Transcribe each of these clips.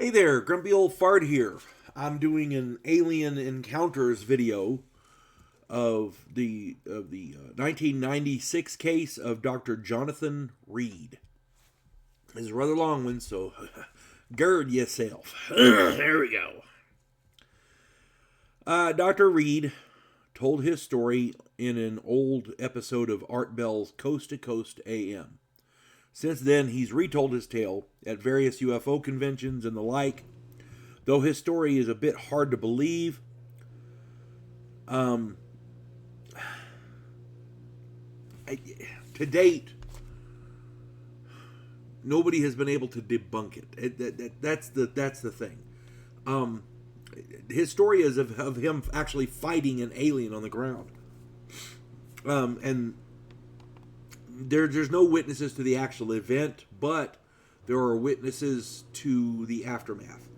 Hey there, grumpy old fart here. I'm doing an alien encounters video of the 1996 case of Doctor Johnathan Reed. It's a rather long one, so gird yourself. There we go. Dr. Reed told his story in an old episode of Art Bell's Coast to Coast AM. Since then, he's retold his tale at various UFO conventions and the like, though his story is a bit hard to believe. To date, nobody has been able to debunk it. That's the thing. His story is of him actually fighting an alien on the ground. And there's no witnesses to the actual event, but there are witnesses to the aftermath.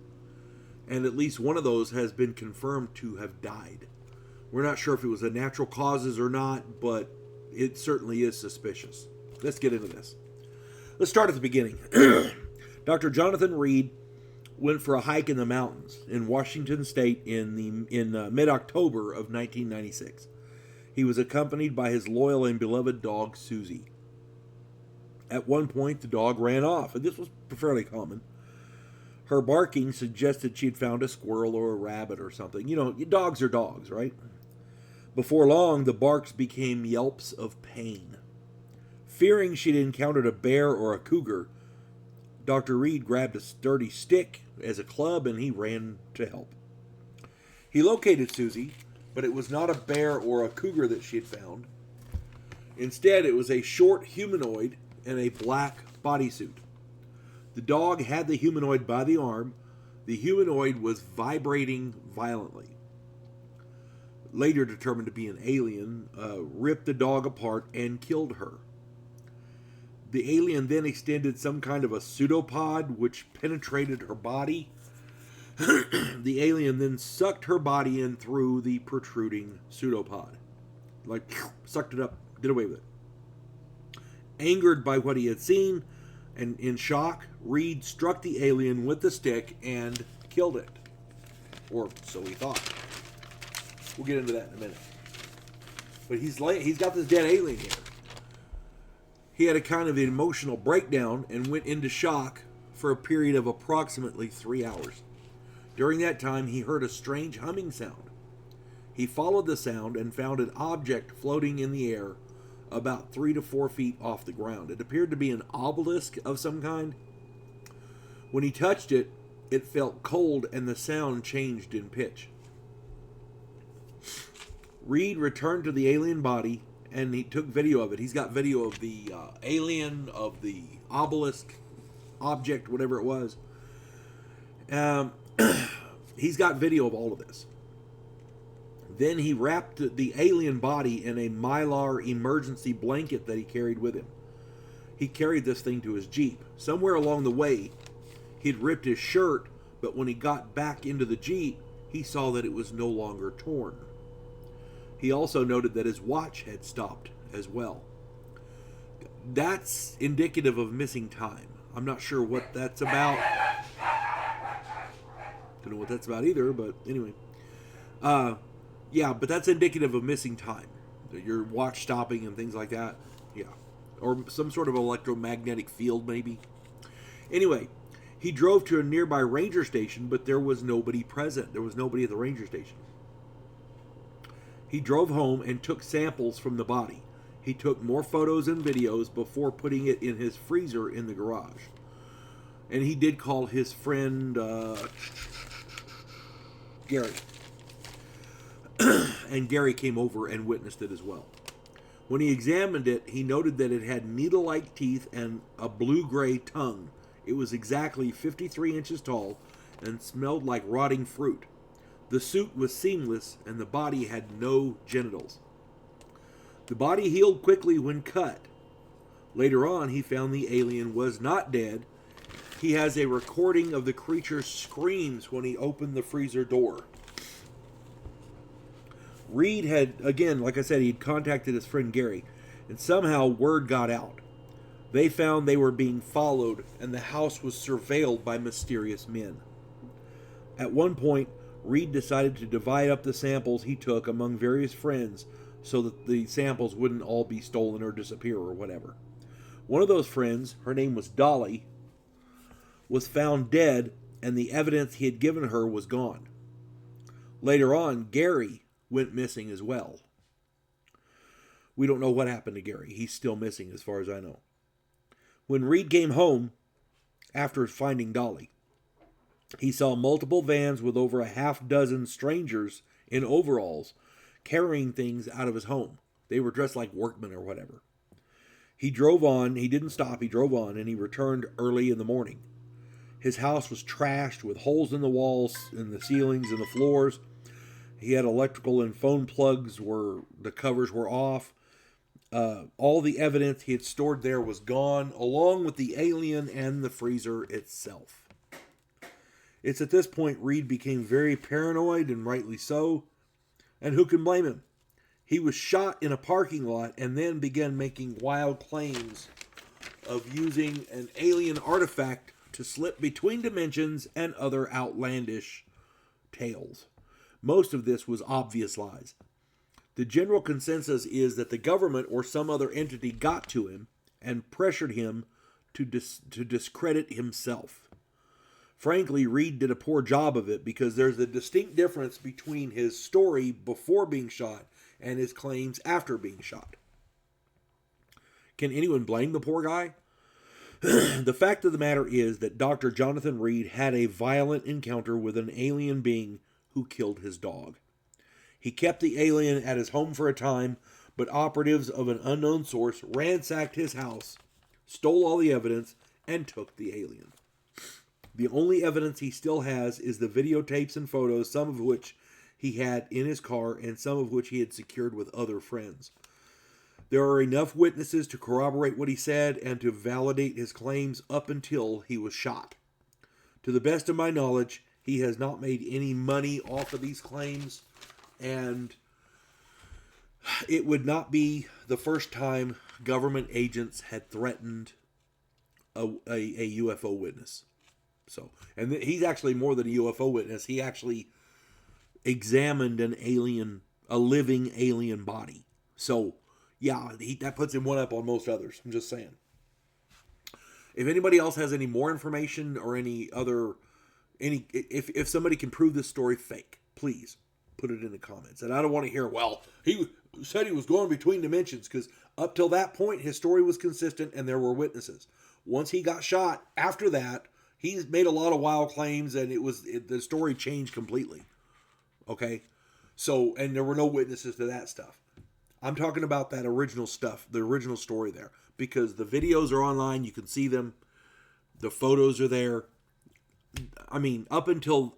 And at least one of those has been confirmed to have died. We're not sure if it was a natural causes or not, but it certainly is suspicious. Let's get into this. Let's start at the beginning. Dr. Johnathan Reed went for a hike in the mountains in Washington State in mid-October of 1996. He was accompanied by his loyal and beloved dog, Susie. At one point, the dog ran off, and this was fairly common. Her barking suggested she'd found a squirrel or a rabbit or something. You know, dogs are dogs, right? Before long, the barks became yelps of pain. Fearing she'd encountered a bear or a cougar, Dr. Reed grabbed a sturdy stick as a club and he ran to help. He located Susie, but it was not a bear or a cougar that she had found. Instead, it was a short humanoid in a black bodysuit. The dog had the humanoid by the arm. The humanoid was vibrating violently. Later determined to be an alien, ripped the dog apart and killed her. The alien then extended some kind of a pseudopod which penetrated her body. The alien then sucked her body in through the protruding pseudopod. Like, sucked it up, did away with it. Angered by what he had seen, and in shock, Reed struck the alien with the stick and killed it. Or so he thought. We'll get into that in a minute. But he's got this dead alien here. He had a kind of an emotional breakdown and went into shock for a period of approximately 3 hours. During that time, he heard a strange humming sound. He followed the sound and found an object floating in the air about 3 to 4 feet off the ground. It appeared to be an obelisk of some kind. When he touched it, it felt cold and the sound changed in pitch. Reed returned to the alien body and he took video of it. He's got video of the alien, of the obelisk object, whatever it was. He's got video of all of this. Then he wrapped the alien body in a Mylar emergency blanket that he carried with him. He carried this thing to his Jeep. Somewhere along the way, he'd ripped his shirt, but when he got back into the Jeep, he saw that it was no longer torn. He also noted that his watch had stopped as well. That's indicative of missing time. I'm not sure what that's about. Don't know what that's about either, but anyway. Yeah, but that's indicative of missing time. Your watch stopping and things like that. Yeah. Or some sort of electromagnetic field, maybe. Anyway, he drove to a nearby ranger station, but there was nobody present. There was nobody at the ranger station. He drove home and took samples from the body. He took more photos and videos before putting it in his freezer in the garage. And he did call his friend Gary. And Gary came over and witnessed it as well. When he examined it, he noted that it had needle-like teeth and a blue-gray tongue. It was exactly 53 inches tall and smelled like rotting fruit. The suit was seamless and the body had no genitals. The body healed quickly when cut. Later on, he found the alien was not dead. He has a recording of the creature's screams when he opened the freezer door. Reed had, again, like I said, he'd contacted his friend Gary, and somehow word got out. They found they were being followed, and the house was surveilled by mysterious men. At one point, Reed decided to divide up the samples he took among various friends so that the samples wouldn't all be stolen or disappear or whatever. One of those friends, her name was Dolly, was found dead, and the evidence he had given her was gone. Later on, Gary went missing as well. We don't know what happened to Gary. He's still missing as far as I know. When Reed came home after finding Dolly, he saw multiple vans with over a half dozen strangers in overalls carrying things out of his home. They were dressed like workmen or whatever. He drove on. He didn't stop. He drove on, and he returned early in the morning. His house was trashed with holes in the walls, in the ceilings, and the floors. He had electrical and phone plugs where the covers were off. All the evidence he had stored there was gone, along with the alien and the freezer itself. It's at this point Reed became very paranoid, and rightly so. And who can blame him? He was shot in a parking lot and then began making wild claims of using an alien artifact to slip between dimensions and other outlandish tales. Most of this was obvious lies. The general consensus is that the government or some other entity got to him and pressured him to discredit himself. Frankly, Reed did a poor job of it because there's a distinct difference between his story before being shot and his claims after being shot. Can anyone blame the poor guy? The fact of the matter is that Dr. Johnathan Reed had a violent encounter with an alien being who killed his dog. He kept the alien at his home for a time, but operatives of an unknown source ransacked his house, stole all the evidence, and took the alien. The only evidence he still has is the videotapes and photos, some of which he had in his car and some of which he had secured with other friends. There are enough witnesses to corroborate what he said and to validate his claims up until he was shot. To the best of my knowledge, he has not made any money off of these claims, and it would not be the first time government agents had threatened a UFO witness. So, and he's actually more than a UFO witness. He actually examined a living alien body. So, yeah, that puts him one up on most others. I'm just saying. If anybody else has any more information or if somebody can prove this story fake, please put it in the comments. And I don't want to hear, well, he said he was going between dimensions, because up till that point, his story was consistent and there were witnesses. Once he got shot, after that, he's made a lot of wild claims, and the story changed completely. Okay? So, and there were no witnesses to that stuff. I'm talking about that original stuff, the original story there, because the videos are online, you can see them, the photos are there. I mean, up until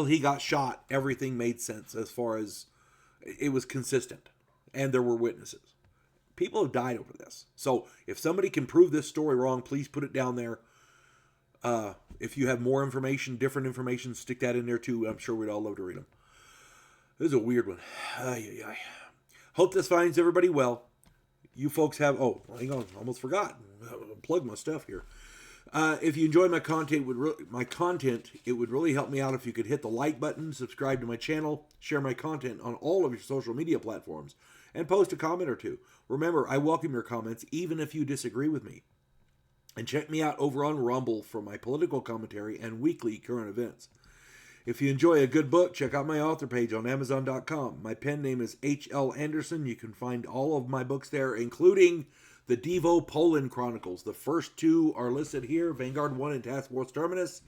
he got shot, everything made sense as far as it was consistent, and there were witnesses. People have died over this. So, if somebody can prove this story wrong, please put it down there. If you have more information, different information, stick that in there too. I'm sure we'd all love to read them. This is a weird one. Hope this finds everybody well. You folks have... Oh, hang on. Almost forgot. Plug my stuff here. If you enjoy my content, it would really help me out if you could hit the like button, subscribe to my channel, share my content on all of your social media platforms, and post a comment or two. Remember, I welcome your comments, even if you disagree with me. And check me out over on Rumble for my political commentary and weekly current events. If you enjoy a good book, check out my author page on Amazon.com. My pen name is H.L. Anderson. You can find all of my books there, including the Devo Poland Chronicles. The first two are listed here, Vanguard 1 and Task Force Terminus.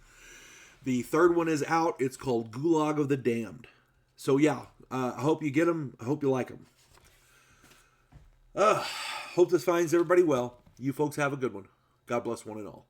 The third one is out. It's called Gulag of the Damned. So yeah, I hope you get them. I hope you like them. Hope this finds everybody well. You folks have a good one. God bless one and all.